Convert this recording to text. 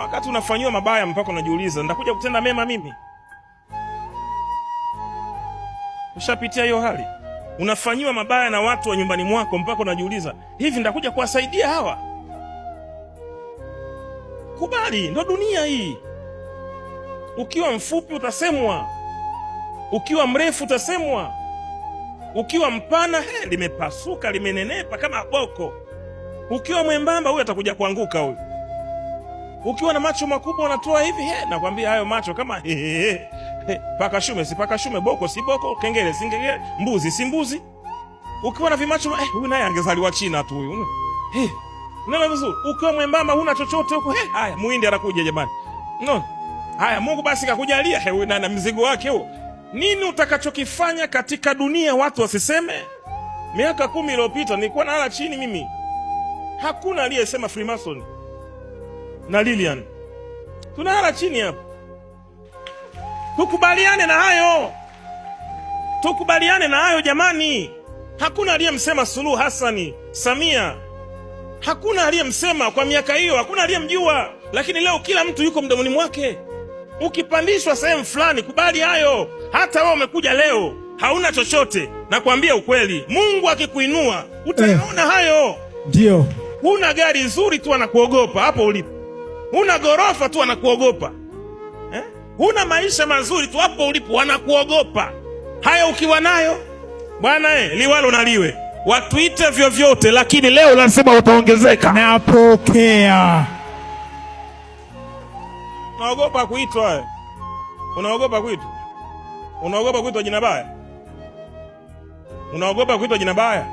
wakati unafanyiwa mabaya mpaka unajiuliza nitakuja kutenda mema mimi? Ushapitia hiyo hali? Unafanyiwa mabaya na watu wa nyumbani mwako mpaka unajiuliza, hivi nitakuja kuwasaidia hawa? Kubali, ndo dunia hii. Ukiwa mfupi utasemwa, ukiwa mrefu utasemwa, ukiwa mpana limepasuka limenenepa kama boko, ukiwa mwembamba huyu atakuja kuanguka huyu, ukiwa na macho makubwa unatoa hivi nakwambia hayo macho kama paka shume si paka shume, boko si boko, kengele si kengele, mbuzi si mbuzi. Ukiwa na vimacho huyu naye angezaliwa China tu huyu. Neno vizuri. Ukiwa mwembamba huna chochote huko, haya muhindi anakuja jamani. No. Haya Mungu basi kakujalia huyu na mzigo wake huo. Nini utakachokifanya katika dunia watu wasiseme? Miaka 10 iliyopita nilikuwa nalala chini mimi. Hakuna aliyesema Freemason. Na Lilian. Tunalala chini hapa. Tukubaliane na hayo. Tukubaliane na hayo jamani. Hakuna aliyemsema Suluhu Hassani, Samia. Hakuna aliyemsema kwa miaka hiyo, hakuna aliyemjua. Lakini leo kila mtu yuko mdomoni mwake. Ukipandishwa sehemu fulani, kubali hayo. Hata wewe umekuja leo, hauna chochote. Nakwambia ukweli, Mungu akikuinua, utaona hayo. Ndio. Huna gari nzuri tu anakuogopa hapo ulipo. Huna gorofa tu anakuogopa. Huna maisha mazuri tu hapo ulipo wanakuogopa. Hayo ukiwa nayo, bwana liwalo na liwe. Watuite vyovyote, lakini leo lazima utaongezeka. Napokea. Unaogopa kuitwa? Unaogopa kuitwa? Unaogopa kuitwa jina baya? Unaogopa kuitwa jina baya?